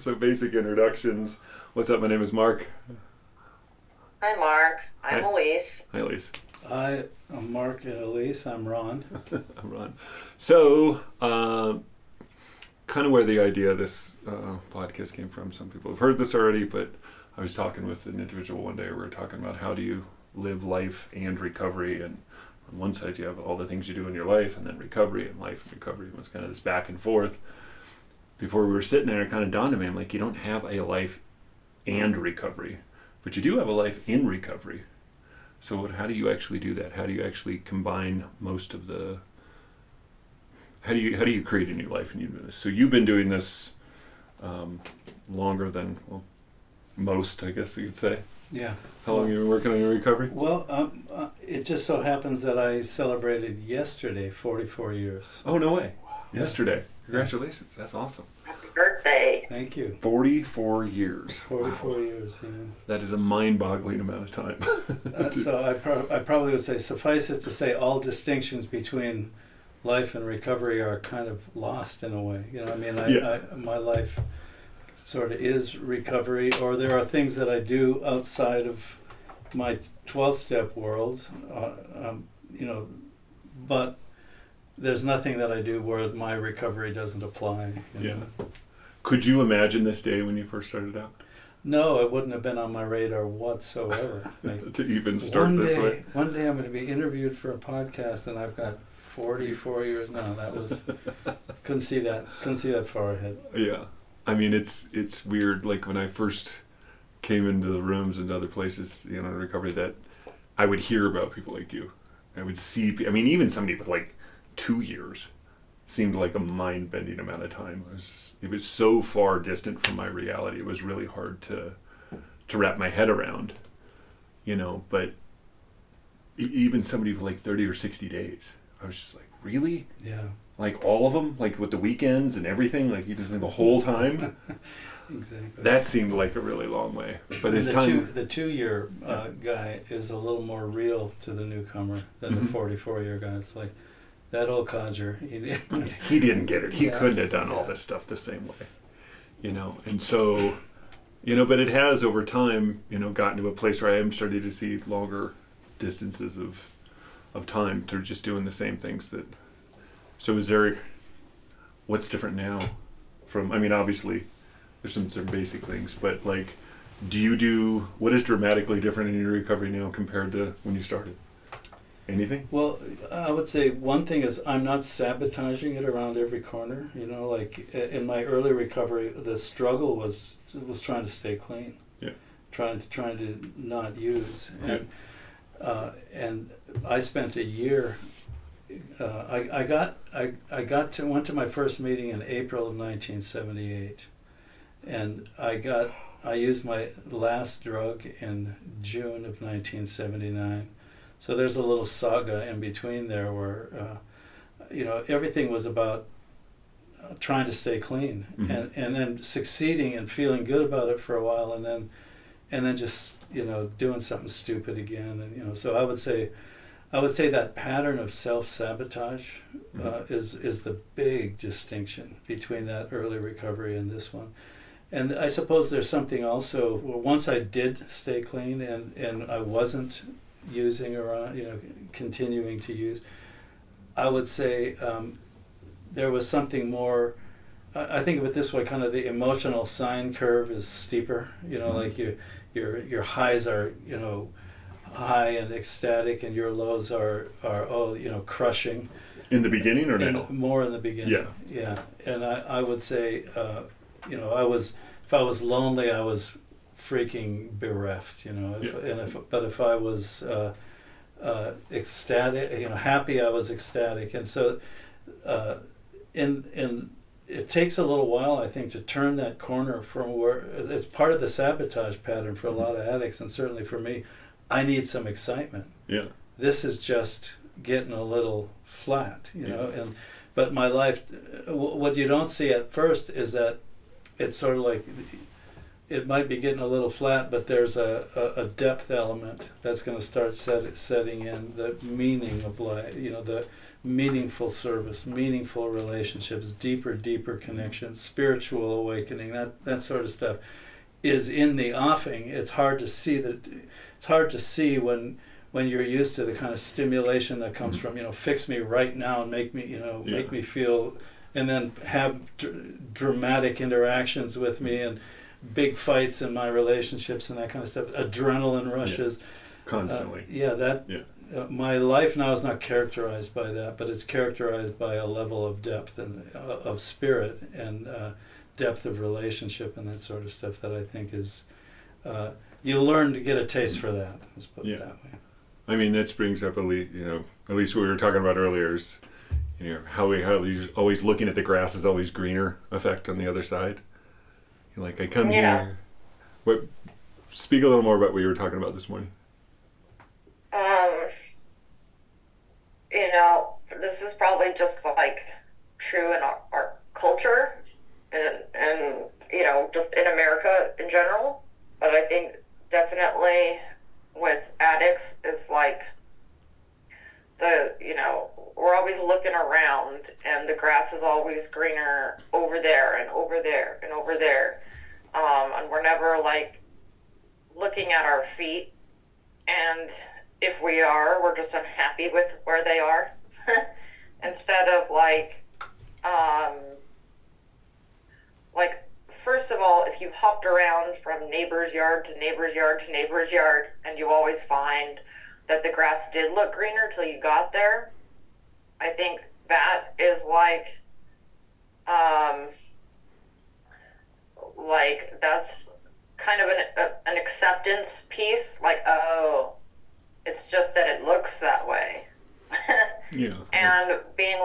So basic introductions. What's up? My name is Mark. Hi, Mark. I'm Hi. Elise. Hi, Elise. Hi, I'm Mark and Elise. I'm Ron. I'm Ron. So, kind of where the idea of this podcast came from. Some people have heard this already, but I was talking with an individual one day. We were talking about how do you live life and recovery, and on one side you have all the things you do in your life, and then recovery, and life and recovery was kind of this back and forth. Before we were sitting there, it kind of dawned on me, I'm like, you don't have a life and recovery, but you do have a life in recovery. So how do you actually do that? How do you actually combine most of the... How do you create a new life and you do this? So you've been doing this longer than most, I guess you could say. Yeah. How long have you been working on your recovery? Well, it just so happens that I celebrated yesterday 44 years. Oh, no way. Yeah. Yesterday. Congratulations. Yes. That's awesome. Happy birthday. Thank you. 44 years. 44 Wow. years, yeah. That is a mind-boggling amount of time. So I probably would say, suffice it to say, all distinctions between life and recovery are kind of lost in a way. You know, I mean, my life sort of is recovery, or there are things that I do outside of my 12-step world, but there's nothing that I do where my recovery doesn't apply. You know? Could you imagine this day when you first started out? No, it wouldn't have been on my radar whatsoever. Like, to even start this way? One day I'm going to be interviewed for a podcast, and I've got 44 years now. That was couldn't see that far ahead. Yeah, I mean it's weird. Like when I first came into the rooms and other places, in recovery, that I would hear about people like you. I would see. I mean, even somebody with like 2 years seemed like a mind-bending amount of time. It was so far distant from my reality. It was really hard to wrap my head around. But even somebody with like 30 or 60 days. I was just like, really? Yeah. Like all of them? Like with the weekends and everything? Like even the whole time? Exactly. That seemed like a really long way. But as the time... the 2-year guy is a little more real to the newcomer than the 44-year guy. It's like, that old codger. He didn't get it. He couldn't have done all this stuff the same way. And so, but it has over time, gotten to a place where I am starting to see longer distances of time through just doing the same things that... So is there... What's different now from... I mean, obviously, there's some basic things, but like, what is dramatically different in your recovery now compared to when you started? Anything? Well, I would say one thing is I'm not sabotaging it around every corner. Like in my early recovery, the struggle was trying to stay clean. Yeah. Trying to not use. Yeah. And I spent a year. I went to my first meeting in April of 1978, and I used my last drug in June of 1979. So there's a little saga in between there where, everything was about trying to stay clean, and then succeeding and feeling good about it for a while, and then just doing something stupid again, and so I would say that pattern of self-sabotage is the big distinction between that early recovery and this one. And I suppose there's something also, once I did stay clean and I wasn't using or continuing to use, I would say there was something more. I think of it this way: kind of the emotional sine curve is steeper. Like your highs are high and ecstatic, and your lows are crushing. In the beginning or now? More in the beginning. Yeah. And I would say if I was lonely, I was freaking bereft, but if I was ecstatic, happy, I was ecstatic. And so it takes a little while, I think, to turn that corner from where it's part of the sabotage pattern for a lot of addicts, and certainly for me. I need some excitement. Yeah. This is just getting a little flat, but my life, what you don't see at first is that it's sort of like it might be getting a little flat, but there's a depth element that's going to start setting in, the meaning of life, meaningful service, meaningful relationships, deeper connections, spiritual awakening, that sort of stuff is in the offing. It's hard to see when you're used to the kind of stimulation that comes from, fix me right now and make me, make me feel, and then have dramatic interactions with me and big fights in my relationships and that kind of stuff. Adrenaline rushes. Constantly. My life now is not characterized by that, but it's characterized by a level of depth and of spirit and depth of relationship and that sort of stuff that I think is, you learn to get a taste for that. Let's put it that way. I mean, that brings up at least what we were talking about earlier is, how you're always looking at the grass is always greener effect on the other side. Like I come here. Speak a little more about what you were talking about this morning. This is probably just like true in our culture and just in America in general. But I think definitely with addicts is like we're always looking around and the grass is always greener over there and over there and over there. And we're never like looking at our feet, and if we are, we're just unhappy with where they are. Instead of first of all, if you hopped around from neighbor's yard to neighbor's yard to neighbor's yard, and you always find that the grass did look greener till you got there, I think that is that's kind of an acceptance piece. Oh, it's just that it looks that way. And being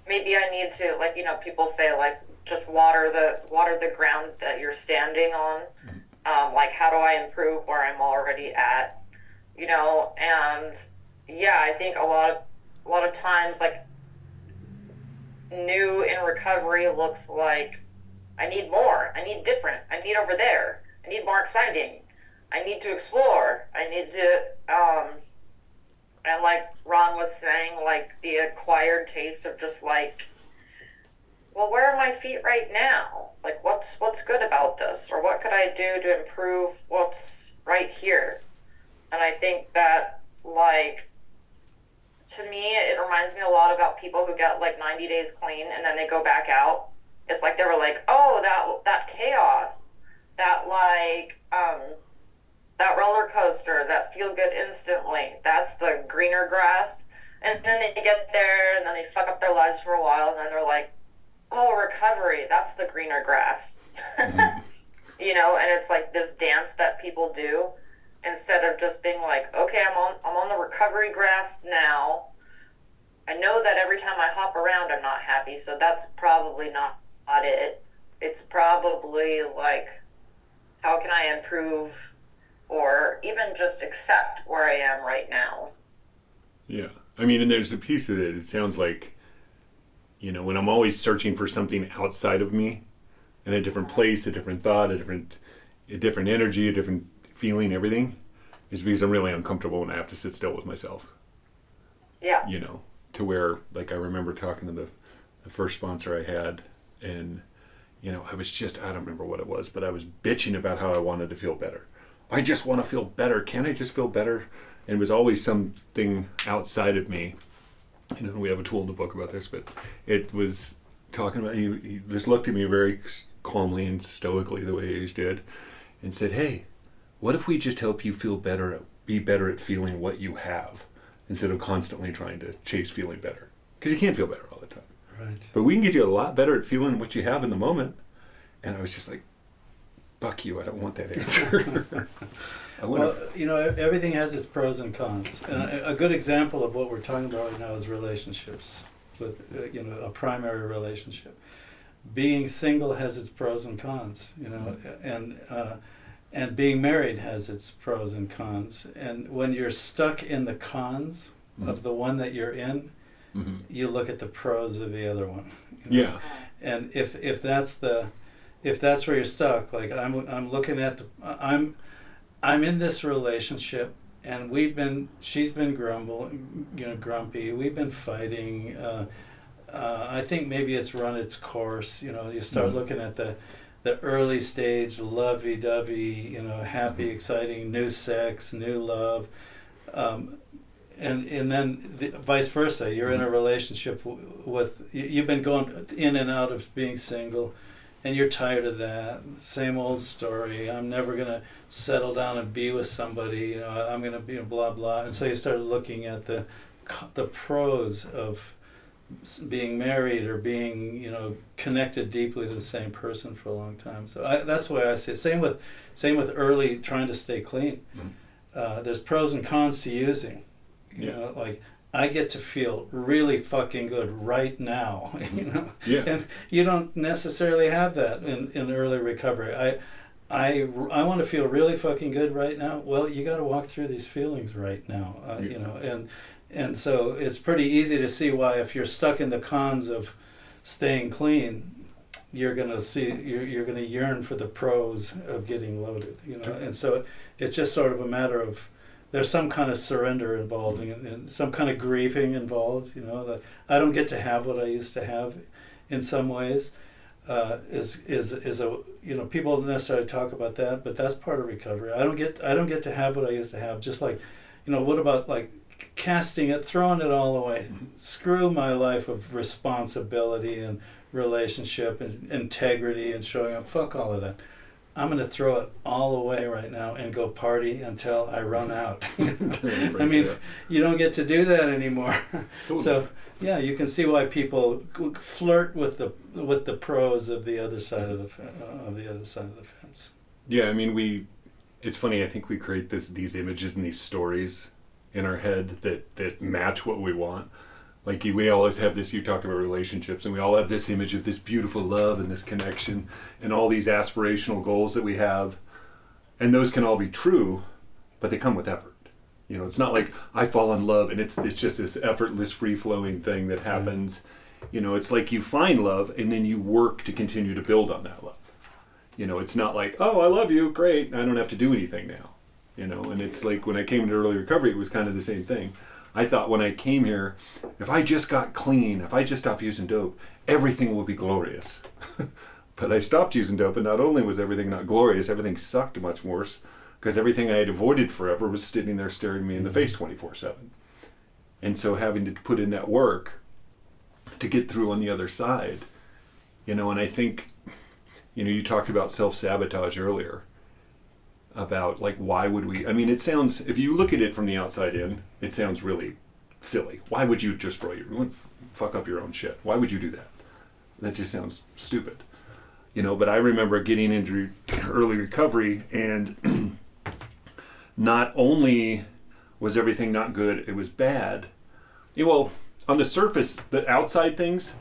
maybe I need to, people say just water the ground that you're standing on. How do I improve where I'm already at? And I think a lot of times new in recovery looks like I need more, I need different, I need over there, I need more exciting, I need to explore, I need to and like Ron was saying, the acquired taste of just well, where are my feet right now? What's good about this? Or what could I do to improve what's right here? And I think that, to me, it reminds me a lot about people who get 90 days clean and then they go back out. It's they were oh, that chaos, that that roller coaster, that feel good instantly, that's the greener grass. And then they get there and then they fuck up their lives for a while and then they're oh, recovery, that's the greener grass. Mm-hmm. And it's this dance that people do instead of just being okay, I'm on the recovery grass now. I know that every time I hop around I'm not happy, so that's probably not it. It's probably how can I improve or even just accept where I am right now. Yeah. I mean, and there's a piece of it. It sounds like, when I'm always searching for something outside of me, in a different place, a different thought, a different energy, a different feeling, everything, is because I'm really uncomfortable and I have to sit still with myself. Yeah. To where, I remember talking to the first sponsor I had, and, I was just, I don't remember what it was, but I was bitching about how I wanted to feel better. I just want to feel better. Can't I just feel better? And it was always something outside of me. We have a tool in the book about this, but it was talking about, he just looked at me very calmly and stoically the way he always did and said, hey, what if we just help you feel better, be better at feeling what you have instead of constantly trying to chase feeling better? Because you can't feel better all the time. Right. But we can get you a lot better at feeling what you have in the moment. And I was just fuck you, I don't want that answer. Everything has its pros and cons. And a good example of what we're talking about right now is relationships with, a primary relationship. Being single has its pros and cons, and being married has its pros and cons. And when you're stuck in the cons of the one that you're in, you look at the pros of the other one. Yeah. And if that's where you're stuck, I'm looking at I'm in this relationship and she's been grumpy. We've been fighting. I think maybe it's run its course. You start looking at the early stage, lovey-dovey, happy, exciting, new sex, new love, and then vice versa. You're in a relationship you've been going in and out of being single, and you're tired of that. Same old story. I'm never gonna settle down and be with somebody. I'm gonna be blah blah. And so you start looking at the pros of being married or being connected deeply to the same person for a long time. So that's the way I see it. Same with early trying to stay clean. There's pros and cons to using. Like I get to feel really fucking good right now. And you don't necessarily have that in early recovery. I want to feel really fucking good right now. Well, you got to walk through these feelings right now. And so it's pretty easy to see why if you're stuck in the cons of staying clean, you're gonna yearn for the pros of getting loaded, And so it's just sort of a matter of there's some kind of surrender involved and some kind of grieving involved, that I don't get to have what I used to have in some ways. Is a people don't necessarily talk about that, but that's part of recovery. I don't get to have what I used to have. Just like, what about like casting it, throwing it all away? Screw my life of responsibility and relationship and integrity and showing up. Fuck all of that. I'm going to throw it all away right now and go party until I run out. I mean, you don't get to do that anymore. So yeah, you can see why people flirt with the pros of the other side of the fence. Yeah, I mean, it's funny. I think we create these images and these stories in our head that match what we want. Like we always have this, you talked about relationships, and we all have this image of this beautiful love and this connection and all these aspirational goals that we have. And those can all be true, but they come with effort. It's not like I fall in love and it's just this effortless, free-flowing thing that happens. It's like you find love and then you work to continue to build on that love. It's not like, oh, I love you, great, I don't have to do anything now. And it's like when I came into early recovery, it was kind of the same thing. I thought when I came here, if I just got clean, if I just stopped using dope, everything will be glorious. But I stopped using dope, and not only was everything not glorious, everything sucked much worse, because everything I had avoided forever was sitting there staring me in the face 24/7. And so having to put in that work to get through on the other side, and I think, you talked about self-sabotage earlier, about like, why would we, it sounds, if you look at it from the outside in, it sounds really silly. Why would you just fuck up your own shit? Why would you do that? That just sounds stupid. But I remember getting into early recovery, and not only was everything not good, it was bad. Well, on the surface, the outside things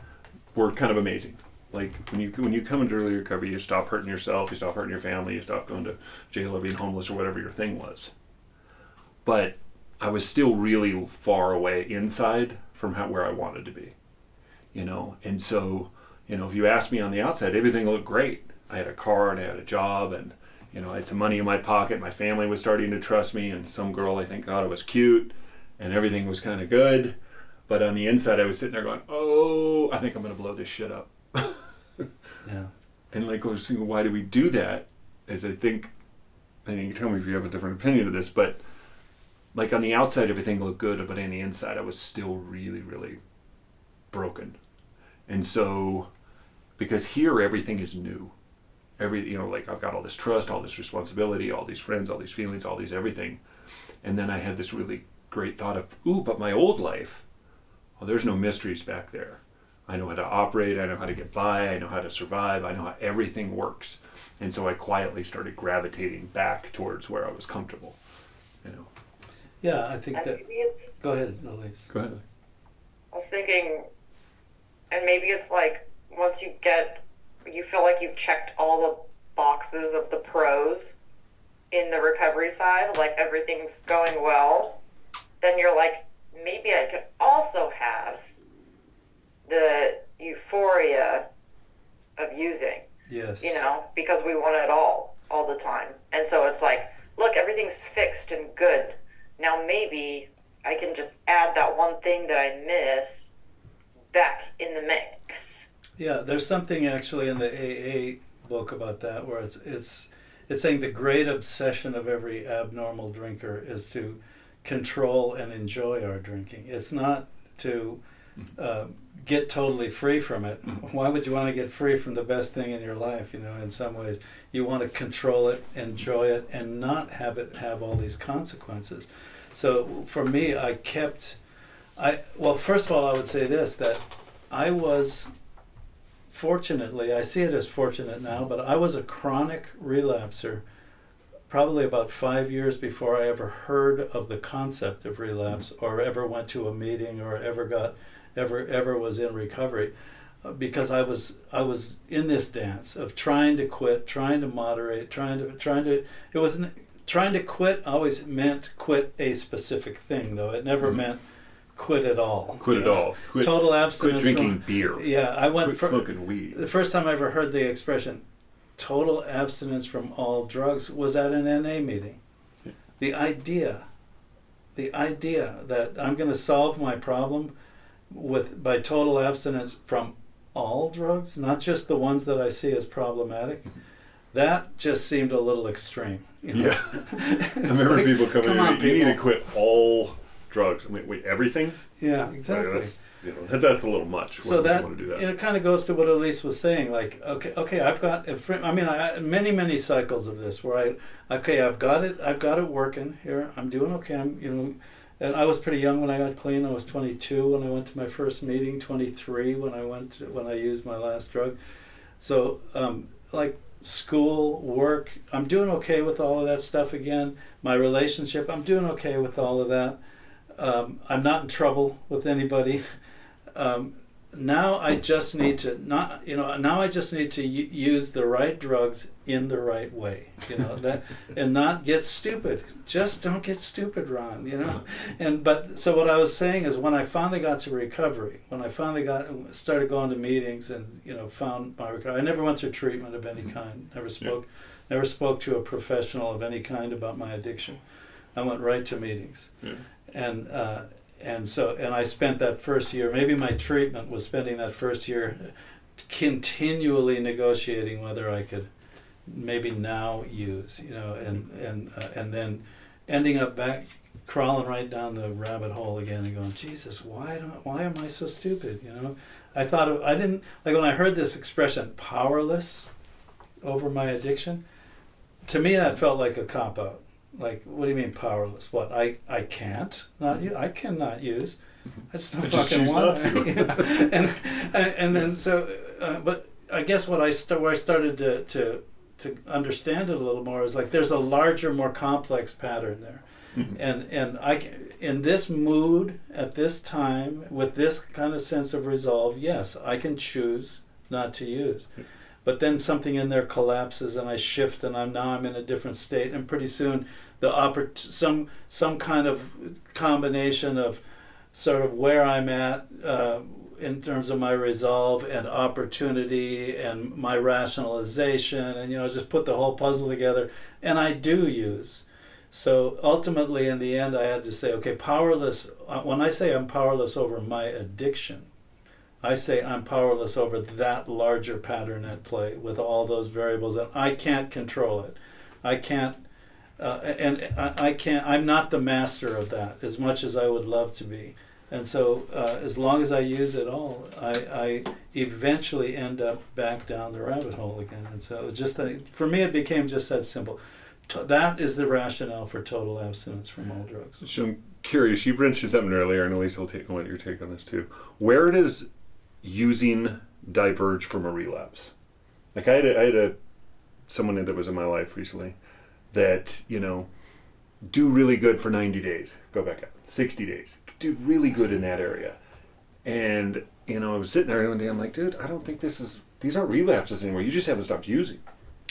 were kind of amazing. Like when you come into early recovery, you stop hurting yourself, you stop hurting your family, you stop going to jail or being homeless or whatever your thing was. But I was still really far away inside from where I wanted to be, And so, if you ask me on the outside, everything looked great. I had a car and I had a job, and I had some money in my pocket. My family was starting to trust me, and some girl I think thought I was cute, and everything was kind of good. But on the inside, I was sitting there going, "Oh, I think I'm going to blow this shit up." Yeah. And like I was thinking, why do we do that? As I think, and you can tell me if you have a different opinion of this, but like on the outside everything looked good, but on the inside I was still really, really broken. And so, because here everything is new. Like I've got all this trust, all this responsibility, all these friends, all these feelings, all these everything. And then I had this really great thought of, but my old life, well, there's no mysteries back there. I know how to operate, I know how to get by, I know how to survive, I know how everything works. And so I quietly started gravitating back towards where I was comfortable, Yeah, I think that... Go ahead, Elise. Go ahead. I was thinking, and maybe it's like, once you feel like you've checked all the boxes of the pros in the recovery side, like everything's going well, then you're like, maybe I could also have the euphoria of using. Yes. Because we want it all the time. And so it's like, look, everything's fixed and good. Now maybe I can just add that one thing that I miss back in the mix. Yeah, there's something actually in the AA book about that where it's saying the great obsession of every abnormal drinker is to control and enjoy our drinking. It's not to get totally free from it. Why would you want to get free from the best thing in your life? You know, in some ways, you want to control it, enjoy it, and not have it have all these consequences. So for me, well, first of all, I would say this, that I was, fortunately, I see it as fortunate now, but I was a chronic relapser probably about 5 years before I ever heard of the concept of relapse or ever went to a meeting or ever was in recovery, because I was in this dance of trying to quit, trying to moderate, trying to quit always meant quit a specific thing, though it never meant quit at all. Quit at all. Total abstinence. Quit drinking beer. Yeah, I went quit smoking weed. The first time I ever heard the expression total abstinence from all drugs was at an NA meeting. Yeah. The idea that I'm going to solve my problem by total abstinence from all drugs, not just the ones that I see as problematic, that just seemed a little extreme. You know? Yeah. I remember people coming in, you need to quit all drugs. I mean, wait, everything? Yeah, exactly. That's a little much. So that, want to do that? It kind of goes to what Elise was saying. Like, okay, I've got. I many cycles of this where I've got it working here. I'm doing okay. And I was pretty young when I got clean. I was 22 when I went to my first meeting. 23 when I used my last drug. So like school, work, I'm doing okay with all of that stuff again. My relationship, I'm doing okay with all of that. I'm not in trouble with anybody. Now I just need to use the right drugs in the right way, and not get stupid. Just don't get stupid, Ron, so what I was saying is when I finally got to recovery, when I finally started going to meetings and, found my recovery, I never went through treatment of any kind, never spoke to a professional of any kind about my addiction. I went right to meetings. Yeah. And I spent that first year, maybe my treatment was spending that first year continually negotiating whether I could maybe now use, and then ending up back crawling right down the rabbit hole again and going, Jesus, why am I so stupid? I thought I didn't, like when I heard this expression, powerless over my addiction, to me that felt like a cop-out. Like, what do you mean powerless? What, I can't not use? I cannot use. I just don't fucking want to. And then so, but I guess where I started to understand it a little more is like there's a larger, more complex pattern there. Mm-hmm. And in this mood, at this time, with this kind of sense of resolve, yes, I can choose not to use. But then something in there collapses and I shift and I'm in a different state, and pretty soon some kind of combination of sort of where I'm at in terms of my resolve and opportunity and my rationalization, and just put the whole puzzle together, and I do use. So ultimately in the end I had to say, okay, powerless, when I say I'm powerless over my addiction, I say I'm powerless over that larger pattern at play with all those variables, and I can't control it. I can't, I'm not the master of that as much as I would love to be. And so as long as I use it all, I eventually end up back down the rabbit hole again. And so just that, for me, it became just that simple. That is the rationale for total abstinence from all drugs. So I'm curious, you mentioned something earlier, and Elise, I want your take on this too. Where does using diverge from a relapse? Like I had someone that was in my life recently that, do really good for 90 days, go back out, 60 days, do really good in that area. And, I was sitting there one day, I'm like, dude, I don't think these aren't relapses anymore. You just haven't stopped using.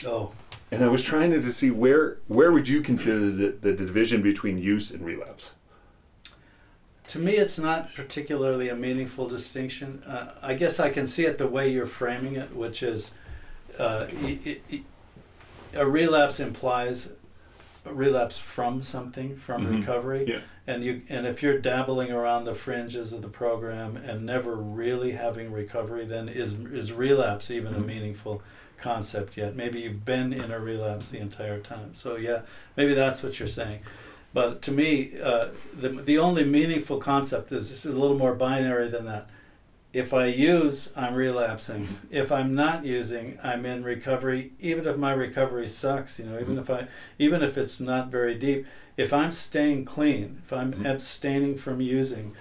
Oh. And I was trying to see where would you consider the division between use and relapse? To me, it's not particularly a meaningful distinction. I guess I can see it the way you're framing it, which is a relapse implies relapse from something, from recovery. Yeah. And if you're dabbling around the fringes of the program and never really having recovery, then is relapse even a meaningful concept yet? Maybe you've been in a relapse the entire time. So yeah, maybe that's what you're saying. But to me, the only meaningful concept is just a little more binary than that. If I use, I'm relapsing. If I'm not using, I'm in recovery. Even if my recovery sucks, even if it's not very deep, if I'm staying clean, if I'm abstaining from using,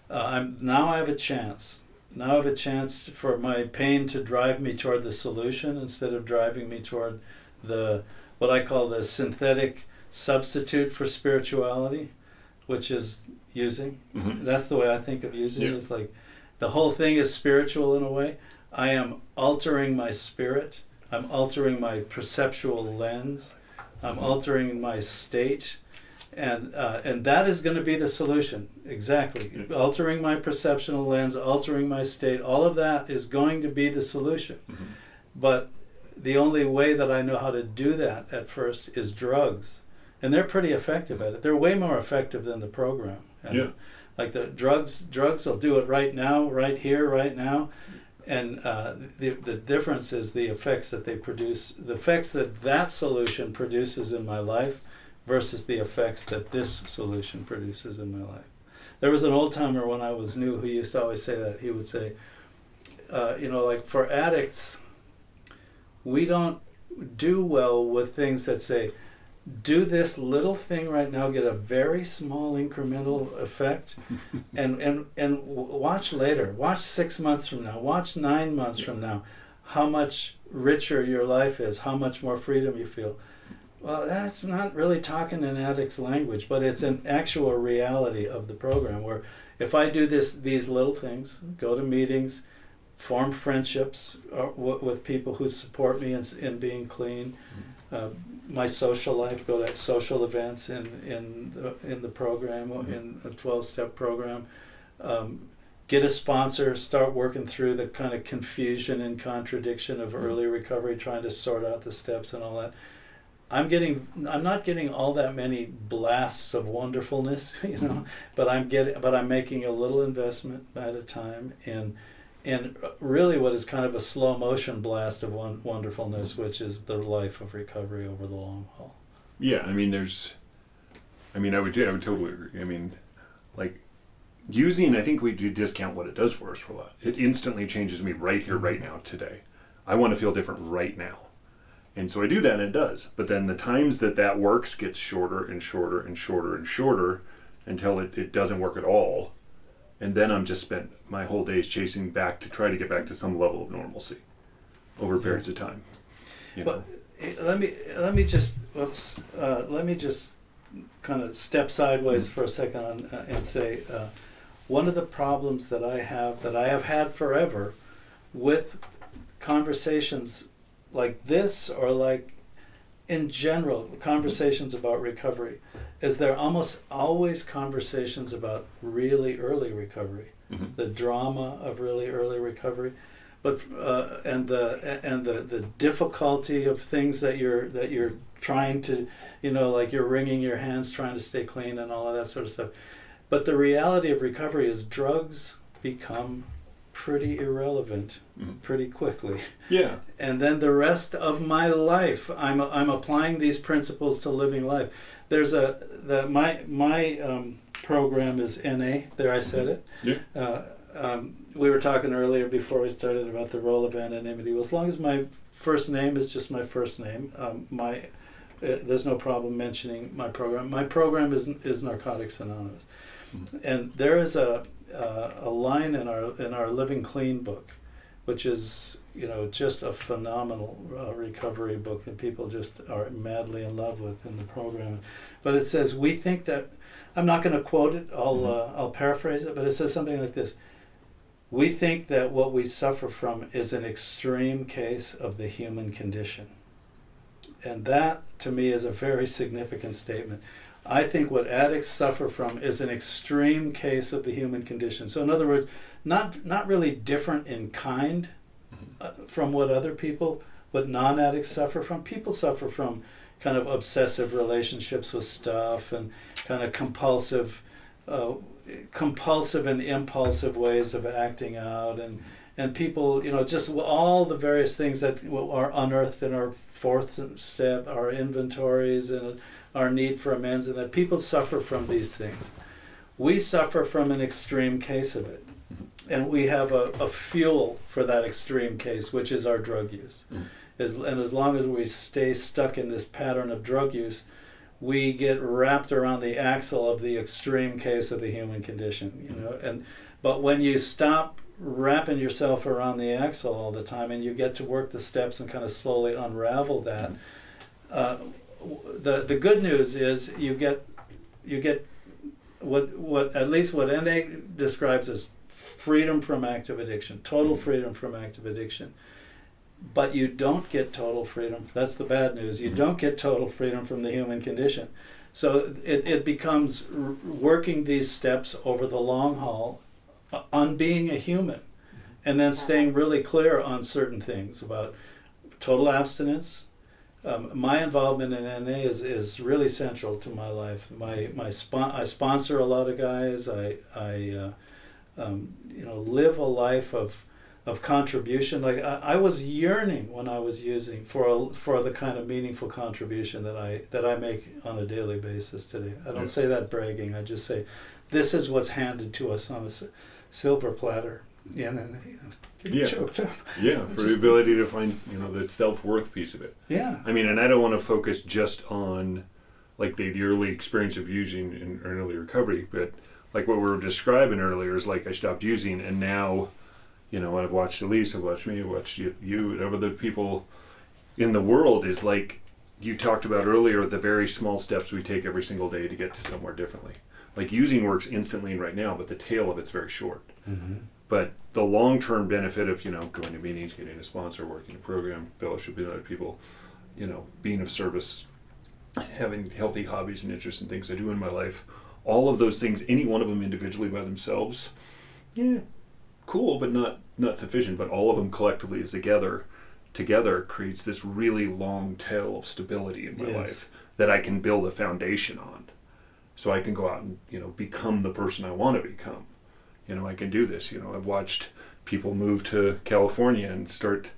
now I have a chance. Now I have a chance for my pain to drive me toward the solution instead of driving me toward what I call the synthetic substitute for spirituality, which is using. That's the way I think of using. Yeah. It's like the whole thing is spiritual in a way. I am altering my spirit. I'm altering my perceptual lens. I'm altering my state. And that is going to be the solution. Exactly. Yeah. Altering my perceptual lens, altering my state, all of that is going to be the solution. But the only way that I know how to do that at first is drugs. And they're pretty effective at it. They're way more effective than the program. And like the drugs will do it right now, right here, right now. And the difference is the effects that they produce, the effects that solution produces in my life versus the effects that this solution produces in my life. There was an old timer when I was new who used to always say that. He would say, like for addicts, we don't do well with things that say, do this little thing right now, get a very small incremental effect, and watch later. Watch 6 months from now. Watch 9 months from now. How much richer your life is. How much more freedom you feel. Well, that's not really talking in addicts' language, but it's an actual reality of the program. Where if I do these little things, go to meetings, form friendships with people who support me in being clean. My social life, go to social events in the program, in a 12-step program. Get a sponsor, start working through the kind of confusion and contradiction of early recovery, trying to sort out the steps and all that. I'm not getting all that many blasts of wonderfulness, but I'm making a little investment at a time in really what is kind of a slow motion blast of wonderfulness, which is the life of recovery over the long haul. Yeah, I would totally agree. Like using, I think we do discount what it does for us for a lot. It instantly changes me right here, right now, today. I want to feel different right now. And so I do that and it does. But then the times that works gets shorter and shorter and shorter and shorter until it doesn't work at all. And then I'm just spent my whole days chasing back to try to get back to some level of normalcy over periods of time. But let me just kind of step sideways for a second and say one of the problems that I have had forever with conversations like this, or like in general conversations about recovery, is there almost always conversations about really early recovery, the drama of really early recovery, but and the difficulty of things that you're trying to, like you're wringing your hands trying to stay clean and all of that sort of stuff. But the reality of recovery is drugs become pretty irrelevant pretty quickly. Yeah. And then the rest of my life, I'm applying these principles to living life. There's my program is NA. There, I said it. Yeah. We were talking earlier before we started about the role of anonymity. Well, as long as my first name is just my first name, there's no problem mentioning my program. My program is Narcotics Anonymous, and there is a line in our Living Clean book, which is just a phenomenal recovery book that people just are madly in love with in the program. But it says, we think that, I'm not going to quote it, I'll paraphrase it, but it says something like this: we think that what we suffer from is an extreme case of the human condition. And that, to me, is a very significant statement. I think what addicts suffer from is an extreme case of the human condition. So in other words, not really different in kind from what other people, what non-addicts suffer from. People suffer from kind of obsessive relationships with stuff and kind of compulsive and impulsive ways of acting out, and people, just all the various things that are unearthed in our fourth step, our inventories and our need for amends, and that people suffer from these things. We suffer from an extreme case of it, and we have a fuel for that extreme case, which is our drug use. And as long as we stay stuck in this pattern of drug use, we get wrapped around the axle of the extreme case of the human condition, but when you stop wrapping yourself around the axle all the time and you get to work the steps and kind of slowly unravel that, the good news is you get what at least what NA describes as freedom from active addiction, total freedom from active addiction. But you don't get total freedom. That's the bad news. You don't get total freedom from the human condition. So it becomes working these steps over the long haul on being a human, and then staying really clear on certain things about total abstinence. My involvement in NA is really central to my life. I sponsor a lot of guys. I live a life of contribution. Like I was yearning when I was using for the kind of meaningful contribution that I make on a daily basis today. I don't say that bragging. I just say, this is what's handed to us on a silver platter. Choked up. Yeah, for the ability to find the self-worth piece of it. Yeah. I mean, and I don't want to focus just on like the early experience of using in early recovery, but like what we were describing earlier is like I stopped using, and now I've watched Elise, I've watched me, I've watched you and other people in the world, is like you talked about earlier, the very small steps we take every single day to get to somewhere differently. Like using works instantly and right now, but the tail of it's very short. Mm-hmm. But the long-term benefit of, going to meetings, getting a sponsor, working a program, fellowship with other people, being of service, having healthy hobbies and interests and things I do in my life, all of those things, any one of them individually by themselves, cool, but not sufficient. But all of them collectively as together creates this really long tail of stability in my life that I can build a foundation on. So I can go out and, become the person I want to become. I can do this. I've watched people move to California and start,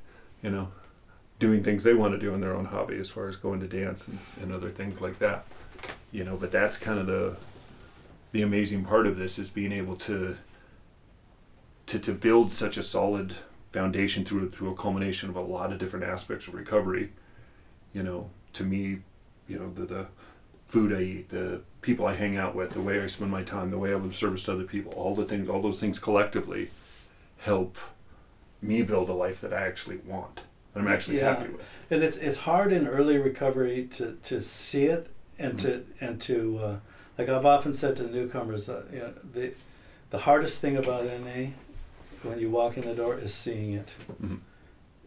doing things they want to do in their own hobby, as far as going to dance and other things like that. But that's kind of the amazing part of this, is being able to build such a solid foundation through a culmination of a lot of different aspects of recovery. To me, the food I eat, the people I hang out with, the way I spend my time, the way I'm of service to other people, all those things collectively help me build a life that I actually want, that I'm actually happy with. And it's hard in early recovery to see it and to like I've often said to newcomers, the hardest thing about NA when you walk in the door is seeing it. Mm-hmm.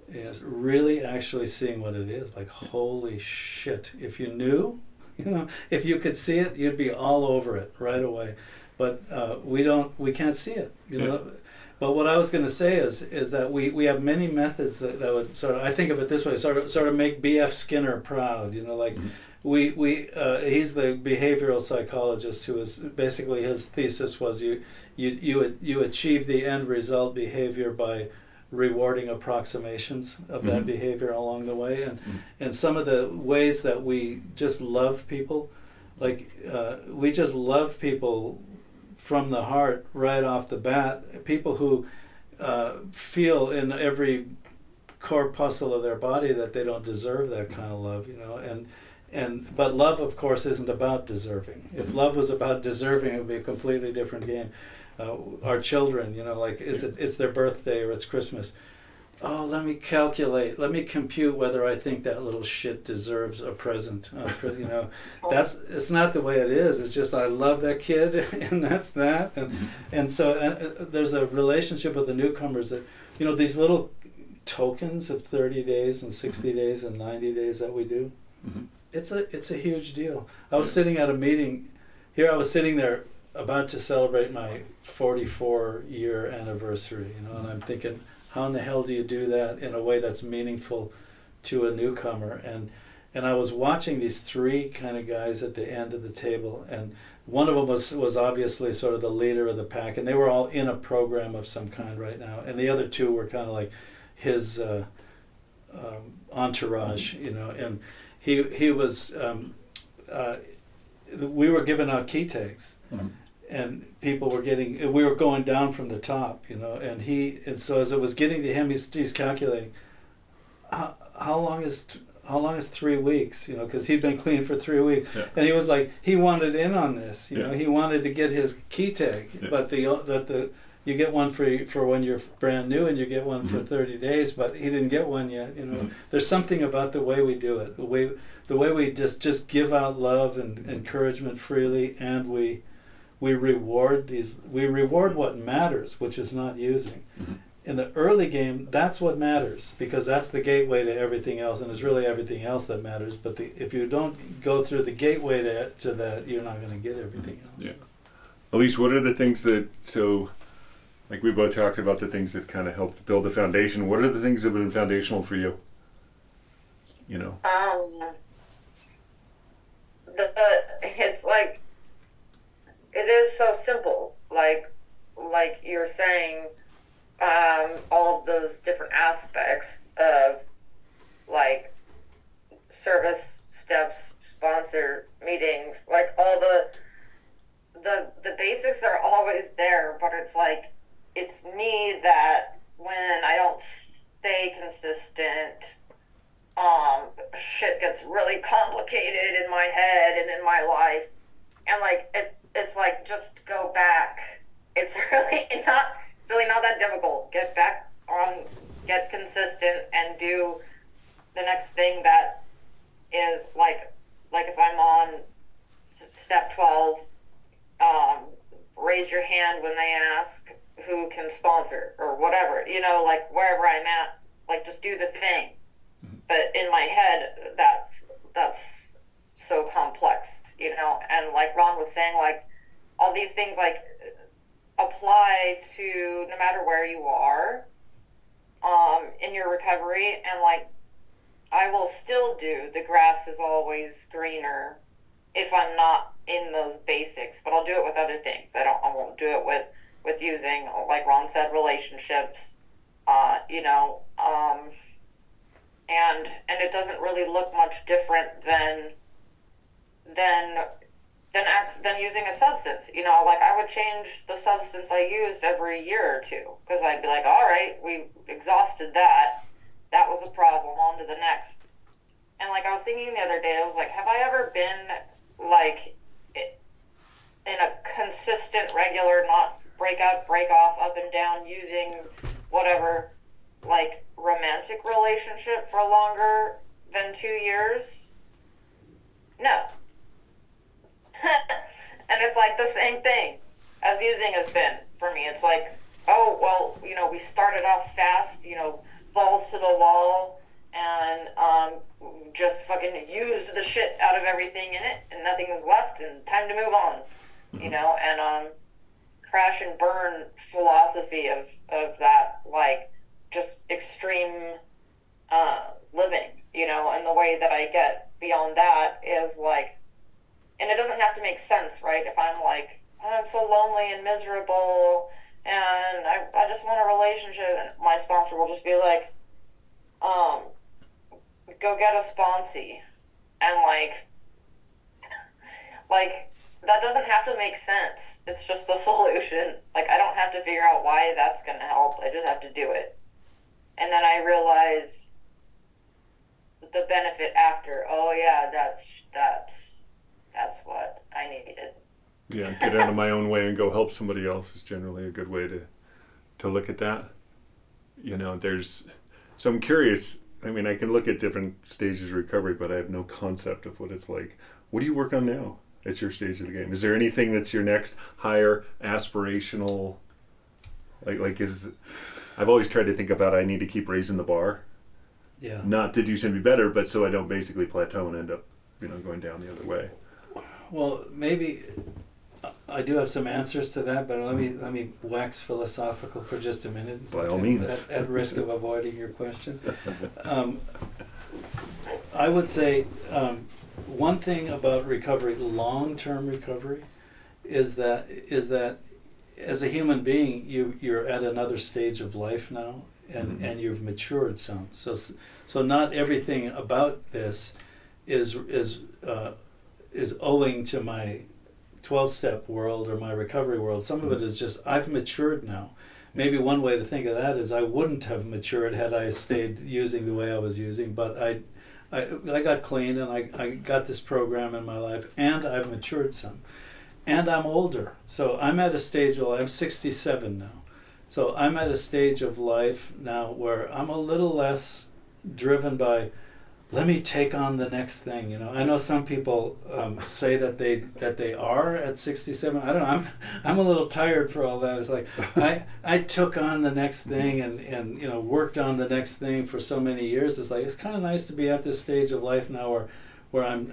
It's really actually seeing what it is. Like, holy shit! If you knew. If you could see it, you'd be all over it right away. But we can't see it, But what I was going to say is that we have many methods that would sort of, I think of it this way, sort of make B.F. Skinner proud, mm-hmm. He's the behavioral psychologist who is basically, his thesis was you achieve the end result behavior by rewarding approximations of that behavior along the way, and some of the ways that we just love people, like we just love people from the heart right off the bat, people who feel in every corpuscle of their body that they don't deserve that kind of love, but love, of course, isn't about deserving. If love was about deserving, it would be a completely different game. Our children, it's their birthday or it's Christmas. Oh, let me compute whether I think that little shit deserves a present. It's not the way it is. It's just I love that kid, and that's that. And so there's a relationship with the newcomers that, these little tokens of 30 days and 60 days and 90 days that we do. Mm-hmm. It's a huge deal. I was sitting at a meeting here. I was sitting there about to celebrate my 44-year anniversary, and I'm thinking, how in the hell do you do that in a way that's meaningful to a newcomer, and I was watching these three kind of guys at the end of the table, and one of them was obviously sort of the leader of the pack, and they were all in a program of some kind right now, and the other two were kind of like his entourage, you know, and he was we were giving out key tags, and people were we were going down from the top, you know, and so as it was getting to him, he's calculating how long is 3 weeks, you know, because he'd been clean for 3 weeks, and he was like, he wanted in on this, you know, he wanted to get his key tag, but you get one for when you're brand new, and you get one for 30 days, but he didn't get one yet, you know. There's something about the way we do it, the way we just give out love and encouragement freely, and we reward what matters, which is not using. In the early game, that's what matters, because that's the gateway to everything else, and it's really everything else that matters. But if you don't go through the gateway to that, you're not going to get everything else. Yeah. Elise, what are the things like we both talked about the things that kind of helped build the foundation. What are the things that have been foundational for you? You know? It's like, it is so simple. Like you're saying, all of those different aspects of like service steps, sponsor meetings, like all the basics are always there, but it's like, it's me that when I don't stay consistent, shit gets really complicated in my head and in my life, and like it's like, just go back. It's really not that difficult. Get back on, get consistent, and do the next thing that is like if I'm on step 12, raise your hand when they ask who can sponsor or whatever, you know, like wherever I'm at, like just do the thing. But in my head, that's so complex, you know, and like Ron was saying, like all these things like apply to no matter where you are in your recovery, and like I will still do the grass is always greener if I'm not in those basics, but I'll do it with other things. I won't do it with using, like Ron said, relationships, you know, and it doesn't really look much different than using a substance, you know. Like I would change the substance I used every year or two, because I'd be like, all right, we exhausted that was a problem, on to the next. And like I was thinking the other day, I was like, have I ever been like in a consistent, regular, not break up, break off, up and down, using whatever, like romantic relationship for longer than 2 years? No. And it's like the same thing as using has been for me. It's like, oh, well, you know, we started off fast, you know, balls to the wall, and just fucking used the shit out of everything in it, and nothing was left, and time to move on, you know, and crash and burn philosophy of that, like, just extreme living, you know, and the way that I get beyond that is like, and it doesn't have to make sense, right? If I'm like, oh, I'm so lonely and miserable, and I just want a relationship, and my sponsor will just be like, go get a sponsee, and like that doesn't have to make sense. It's just the solution. Like I don't have to figure out why that's gonna help. I just have to do it, and then I realize the benefit after. Oh yeah, that's what I needed. Yeah, get out of my own way and go help somebody else is generally a good way to look at that. You know, so I'm curious. I mean, I can look at different stages of recovery, but I have no concept of what it's like. What do you work on now at your stage of the game? Is there anything that's your next higher aspirational, I've always tried to think about, I need to keep raising the bar. Yeah. Not to do something better, but so I don't basically plateau and end up, you know, going down the other way. Well, maybe I do have some answers to that, but let me wax philosophical for just a minute. By all means. At risk of avoiding your question. I would say one thing about recovery, long-term recovery, is that as a human being, you're at another stage of life now, and you've matured some. So not everything about this is owing to my 12-step world or my recovery world. Some of it is just I've matured now. Maybe one way to think of that is I wouldn't have matured had I stayed using the way I was using, but I got clean and I got this program in my life, and I've matured some. And I'm older. So I'm at a stage of life, I'm 67 now. So I'm at a stage of life now where I'm a little less driven by, let me take on the next thing. You know, I know some people say that they are at 67. I don't know. I'm a little tired for all that. It's like I took on the next thing and you know worked on the next thing for so many years. It's like it's kind of nice to be at this stage of life now where I'm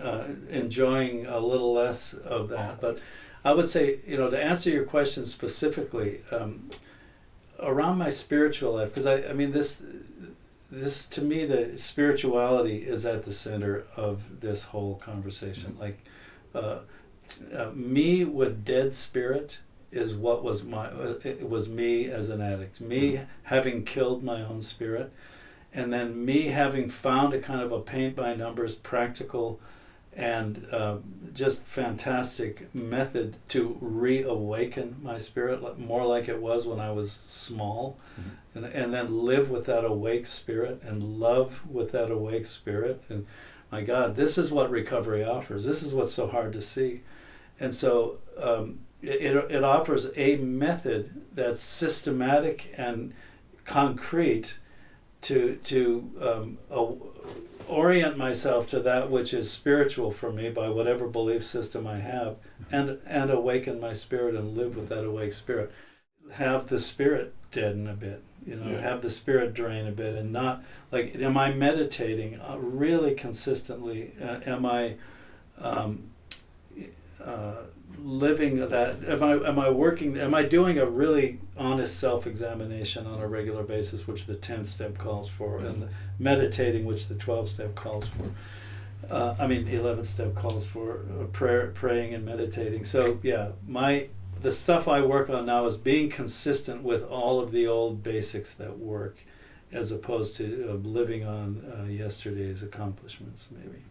enjoying a little less of that. But I would say, you know, to answer your question specifically, around my spiritual life, because I mean this to me, the spirituality is at the center of this whole conversation. Like me with dead spirit is what was it was me as an addict, me having killed my own spirit, and then me having found a kind of a paint by numbers practical and just fantastic method to reawaken my spirit, more like it was when I was small, and then live with that awake spirit and love with that awake spirit. And my God, this is what recovery offers. This is what's so hard to see. And so it offers a method that's systematic and concrete to orient myself to that which is spiritual for me by whatever belief system I have, and awaken my spirit and live with that awake spirit. Have the spirit deaden a bit, you know, have the spirit drain a bit, and not like, am I meditating really consistently? Am I living that? Am I working? Am I doing a really honest self-examination on a regular basis, which the 10th step calls for, and meditating, which the 12th step calls for. 11th step calls for praying and meditating. So yeah, the stuff I work on now is being consistent with all of the old basics that work, as opposed to living on yesterday's accomplishments, maybe.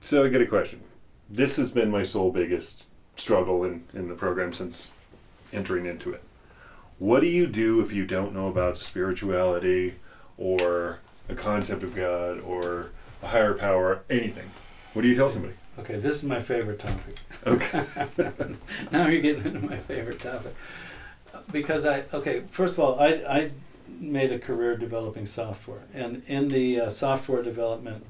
So I get a question. This has been my sole biggest struggle in the program since entering into it. What do you do if you don't know about spirituality or a concept of God or a higher power, anything? What do you tell somebody? Okay, this is my favorite topic. Okay. Now you're getting into my favorite topic. Because first of all, I made a career developing software. And in the software development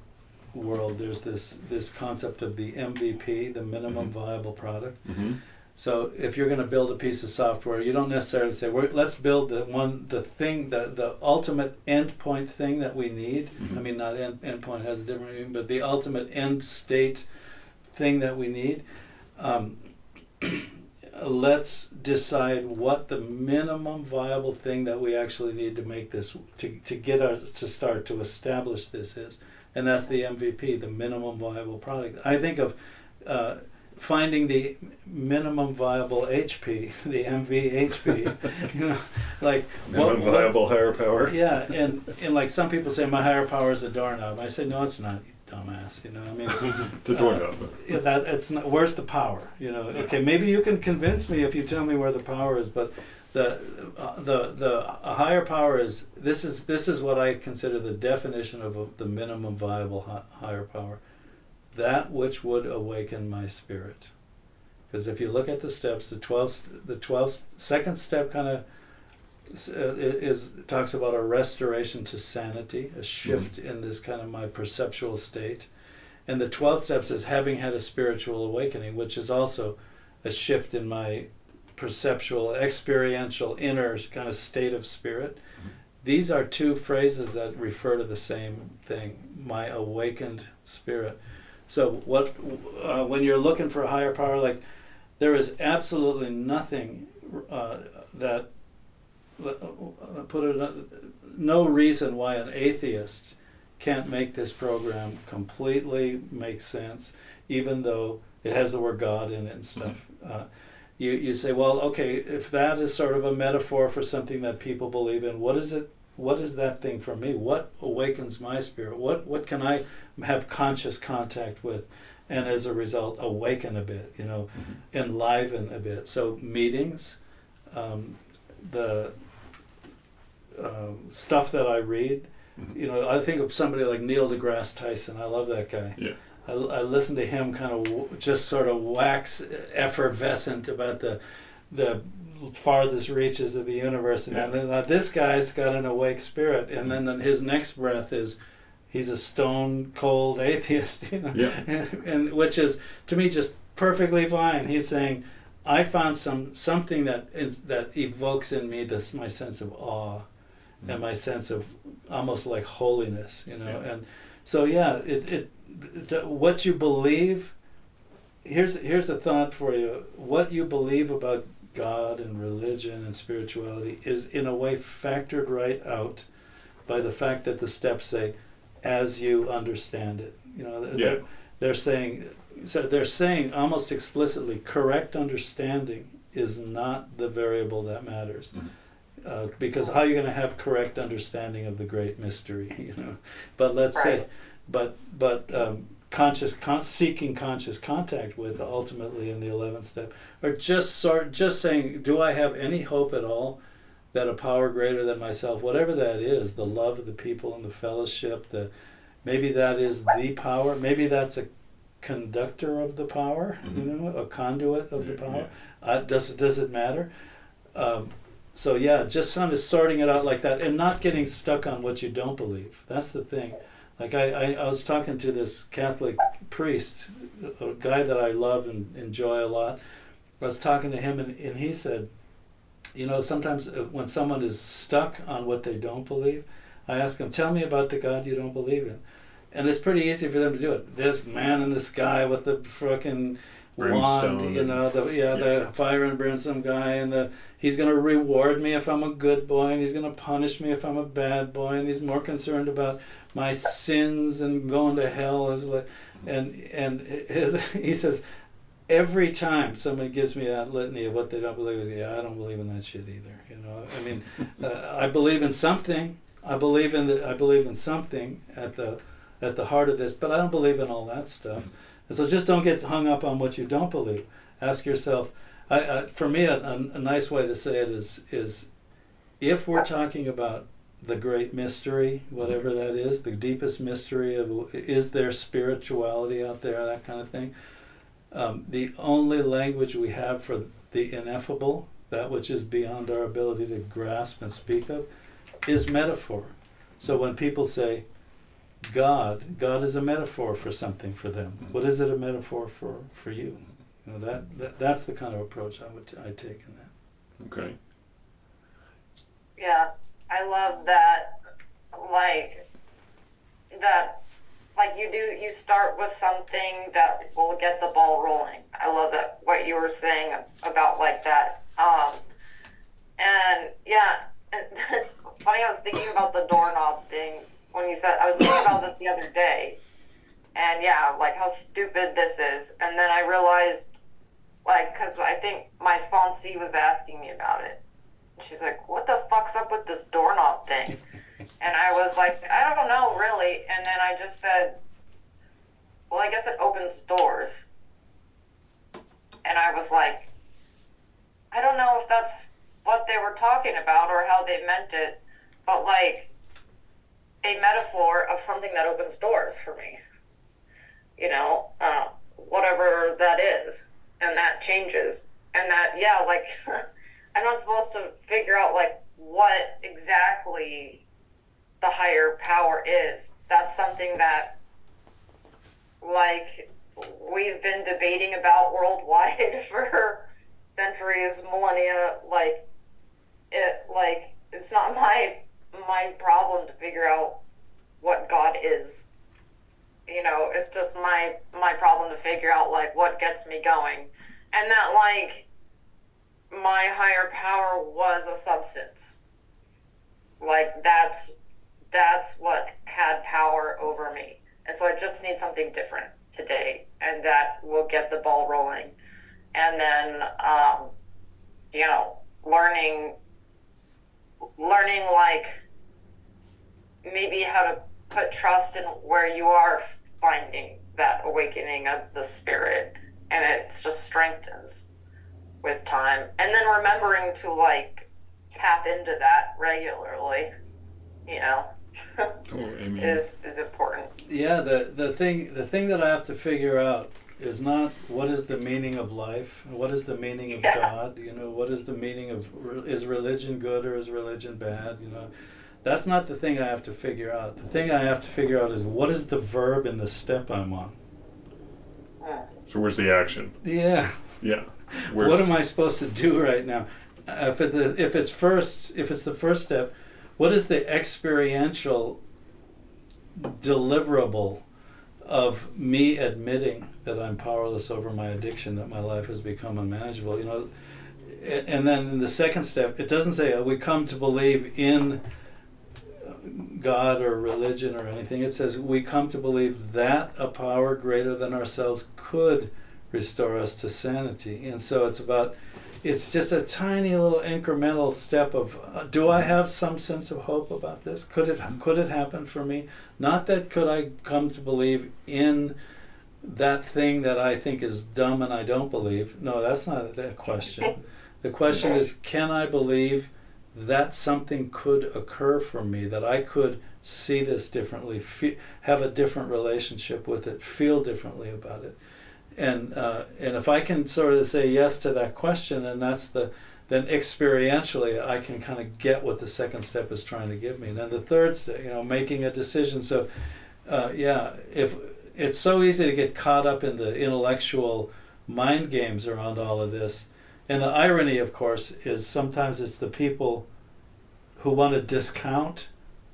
world, there's this concept of the MVP, the minimum viable product. So if you're going to build a piece of software, you don't necessarily say, let's build the ultimate endpoint thing that we need. I mean, not endpoint has a different meaning, but the ultimate end state thing that we need. Let's decide what the minimum viable thing that we actually need to make this, to start to establish this is. And that's the MVP, the minimum viable product. I think of finding the minimum viable HP, the MVHP, you know, like minimum viable higher power. Yeah, and like some people say, my higher power is a doorknob. I say, no, it's not, you dumbass. You know, I mean, it's a doorknob. It's not. Where's the power? You know, okay, maybe you can convince me if you tell me where the power is, but the higher power is this is what I consider the definition of the minimum viable higher power. That which would awaken my spirit. Because if you look at the steps, the 12th second step kind of talks about a restoration to sanity, a shift in this kind of my perceptual state. And the 12th step says having had a spiritual awakening, which is also a shift in my perceptual, experiential, inner kind of state of spirit. These are two phrases that refer to the same thing, my awakened spirit. So when you're looking for a higher power, like there is absolutely nothing no reason why an atheist can't make this program completely make sense, even though it has the word God in it and stuff. You say, well, okay, if that is sort of a metaphor for something that people believe in, what is it? What is that thing for me? What awakens my spirit? What can I have conscious contact with, and as a result awaken a bit, enliven a bit? So meetings, the stuff that I read, I think of somebody like Neil deGrasse Tyson. I love that guy. Yeah. I listen to him kind of just sort of wax effervescent about the farthest reaches of the universe, and then this guy's got an awake spirit, and then his next breath is he's a stone cold atheist, and which is to me just perfectly fine. He's saying, I found something that evokes in me this my sense of awe, and my sense of almost like holiness, and so what you believe. Here's a thought for you. What you believe about God and religion and spirituality is in a way factored right out by the fact that the steps say, as you understand it. They're saying almost explicitly, correct understanding is not the variable that matters. Because how are you going to have correct understanding of the great mystery, But let's say, seeking conscious contact with, ultimately in the 11th step, or just saying, do I have any hope at all that a power greater than myself, whatever that is, the love of the people and the fellowship, maybe that is the power, maybe that's a conductor of the power, a conduit of the power. Does it matter? Just kind of sorting it out like that, and not getting stuck on what you don't believe. That's the thing. Like I was talking to this Catholic priest, a guy that I love and enjoy a lot. I was talking to him, and he said, sometimes when someone is stuck on what they don't believe, I ask them, tell me about the God you don't believe in. And it's pretty easy for them to do it. This man in the sky with the frickin' wand, the fire and brimstone guy, and he's going to reward me if I'm a good boy, and he's going to punish me if I'm a bad boy, and he's more concerned about my sins and going to hell. He says, every time somebody gives me that litany of what they don't believe, I don't believe in that shit either. I believe in something. I believe in something at the heart of this, but I don't believe in all that stuff. And so just don't get hung up on what you don't believe. Ask yourself. For me, a nice way to say it is, if we're talking about the great mystery, whatever that is, the deepest mystery of, is there spirituality out there, that kind of thing. The only language we have for the ineffable, that which is beyond our ability to grasp and speak of, is metaphor. So when people say God is a metaphor for something for them. What is it a metaphor for you? That's the kind of approach I take in that. Okay. Yeah, I love that. You start with something that will get the ball rolling. I love that, what you were saying about like that. It's funny, I was thinking about the doorknob thing when you said, I was thinking about it the other day, and like how stupid this is. And then I realized, because I think my sponsee was asking me about it. She's like, what the fuck's up with this doorknob thing? And I was like, I don't know, really. And then I just said, well, I guess it opens doors. And I was like, I don't know if that's what they were talking about or how they meant it, but like a metaphor of something that opens doors for me. Whatever that is. And that changes. And that, I'm not supposed to figure out what exactly the higher power is. That's something that we've been debating about worldwide for centuries, millennia. It's not my problem to figure out what God is. It's just my problem to figure out what gets me going. And that my higher power was a substance. That's that's what had power over me. And so I just need something different today, and that will get the ball rolling. And then, you know, learning like maybe how to put trust in where you are finding that awakening of the spirit, and it just strengthens with time. And then remembering to like tap into that regularly, you know, is important. Yeah, the thing that I have to figure out is not what is the meaning of life, what is the meaning of God, you know, what is the meaning of, is religion good or is religion bad, you know. That's not the thing I have to figure out. The thing I have to figure out is what is the verb in the step I'm on. So where's the action? Yeah. Yeah. What am I supposed to do right now? If it's the first step, what is the experiential deliverable of me admitting that I'm powerless over my addiction, that my life has become unmanageable, you know? And then in the second step, it doesn't say we come to believe in God or religion or anything. It says we come to believe that a power greater than ourselves could restore us to sanity. And so it's just a tiny little incremental step of do I have some sense of hope about this? Could it happen for me? Not that could I come to believe in that thing that I think is dumb and I don't believe. No, that's not the question. The question is, can I believe that something could occur for me, that I could see this differently, have a different relationship with it, feel differently about it. And if I can sort of say yes to that question, then then experientially I can kind of get what the second step is trying to give me. And then the third step, you know, making a decision. So, if it's so easy to get caught up in the intellectual mind games around all of this. And the irony, of course, is sometimes it's the people who want to discount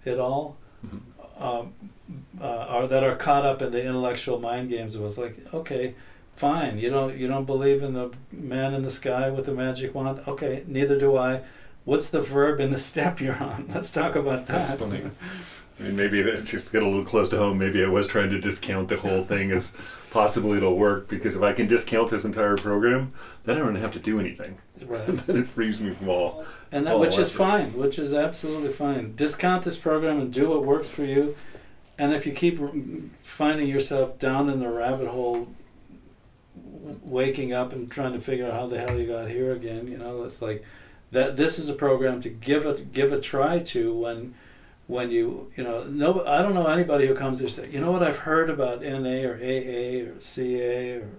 it all, that are caught up in the intellectual mind games. It was like, okay, fine, you don't believe in the man in the sky with the magic wand? Okay, neither do I. What's the verb in the step you're on? Let's talk about that. That's funny. I mean, maybe that's just get a little close to home. Maybe I was trying to discount the whole thing as possibly it'll work, because if I can discount this entire program, then I don't have to do anything. Right. Then it frees me from all. And that, which is fine, which is absolutely fine. Discount this program and do what works for you. And if you keep finding yourself down in the rabbit hole, waking up and trying to figure out how the hell you got here again, you know, it's like that. This is a program to give a try to when you know, I don't know anybody who comes there and says, you know what, I've heard about NA or AA or CA or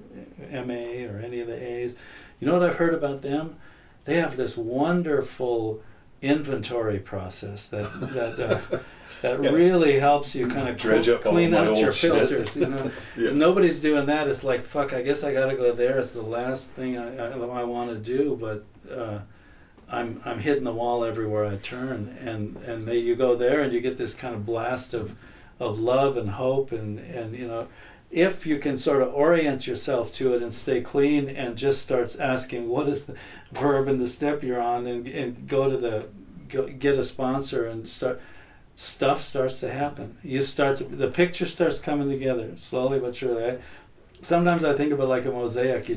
MA or any of the A's. You know what I've heard about them? They have this wonderful inventory process that really helps you kind of clean out your filters. You know, yeah. Nobody's doing that. It's like, fuck, I guess I got to go there. It's the last thing I want to do, but I'm hitting the wall everywhere I turn, and you go there and you get this kind of blast of love and hope, and you know, if you can sort of orient yourself to it and stay clean and just starts asking what is the verb in the step you're on, and go get a sponsor and stuff starts to happen. The picture starts coming together slowly but surely. Sometimes I think of it like a mosaic.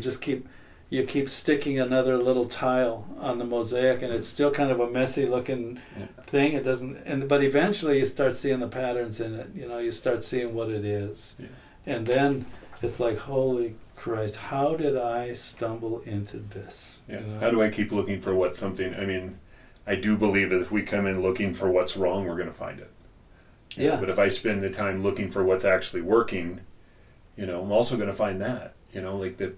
You keep sticking another little tile on the mosaic, and it's still kind of a messy looking thing. It doesn't, but eventually you start seeing the patterns in it. You know, you start seeing what it is, and then it's like, holy Christ, how did I stumble into this? Yeah. You know? How do I keep looking for what's something? I mean, I do believe that if we come in looking for what's wrong, we're going to find it. Yeah. But if I spend the time looking for what's actually working, you know, I'm also going to find that. You know, like the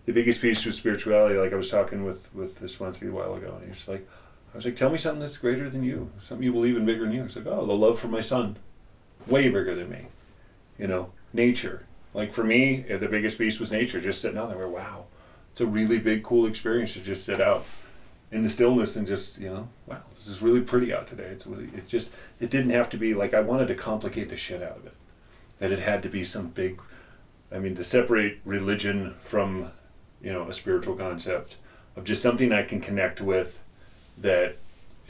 biggest piece of spirituality, like I was talking with this Swansea a while ago, and I was like, tell me something that's greater than you, something you believe in bigger than you. It's like, oh, the love for my son, way bigger than me. You know, nature. Like for me, the biggest piece was nature, just sitting out there, wow, it's a really big, cool experience to just sit out in the stillness and just, you know, wow, this is really pretty out today. It didn't have to be like, I wanted to complicate the shit out of it. That it had to be some big, to separate religion from, you know, a spiritual concept of just something I can connect with that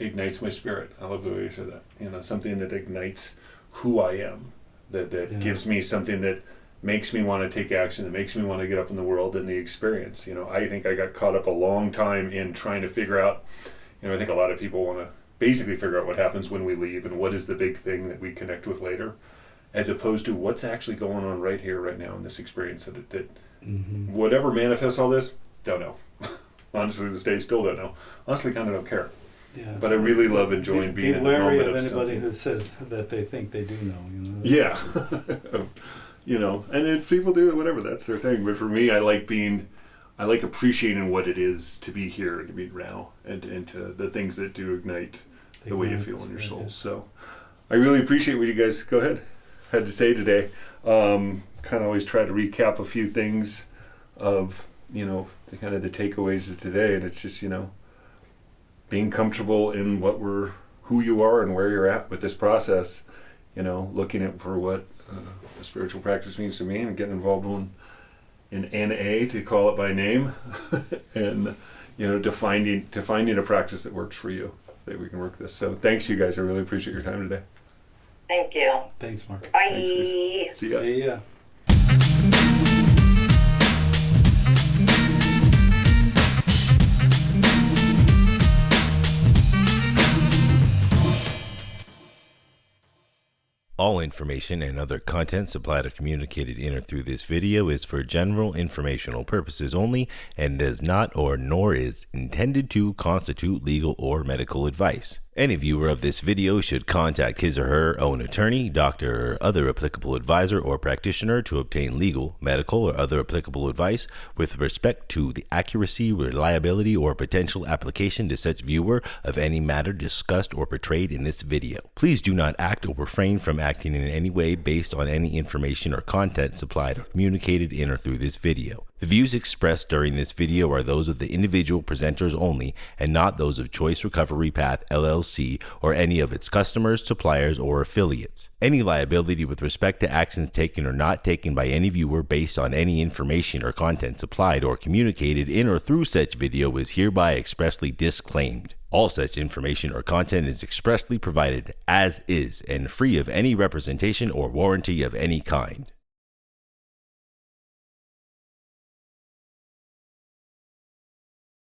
ignites my spirit. I love the way you said that. You know, something that ignites who I am, that gives me something that makes me want to take action, that makes me want to get up in the world and the experience. You know, I think I got caught up a long time in trying to figure out, you know, I think a lot of people want to basically figure out what happens when we leave and what is the big thing that we connect with later, as opposed to what's actually going on right here, right now in this experience that whatever manifests all this, don't know. Honestly, to this day, still don't know. Honestly, kind of don't care. Yeah. But I really love enjoying being in the moment Be of wary of anybody something. who says that they think they do know. You know? Yeah. You know, and if people do whatever, that's their thing. But for me, I like appreciating what it is to be here and to be now, and to the things that do ignite the way you feel in your soul. So I really appreciate what you guys had to say today. Kind of always try to recap a few things of, you know, the kind of the takeaways of today, and it's just, you know, being comfortable in who you are and where you're at with this process, you know, looking at for what a spiritual practice means to me, and getting involved in NA, to call it by name, and, you know, to finding a practice that works for you, that we can work this. So thanks, you guys. I really appreciate your time today. Thank you. Thanks, Mark. Bye. Thanks, see ya. See ya. All information and other content supplied or communicated in or through this video is for general informational purposes only and does not nor is intended to constitute legal or medical advice. Any viewer of this video should contact his or her own attorney, doctor, or other applicable advisor or practitioner to obtain legal, medical, or other applicable advice with respect to the accuracy, reliability, or potential application to such viewer of any matter discussed or portrayed in this video. Please do not act or refrain from acting in any way based on any information or content supplied or communicated in or through this video. The views expressed during this video are those of the individual presenters only and not those of Choice Recovery Path LLC or any of its customers, suppliers, or affiliates. Any liability with respect to actions taken or not taken by any viewer based on any information or content supplied or communicated in or through such video is hereby expressly disclaimed. All such information or content is expressly provided as is and free of any representation or warranty of any kind.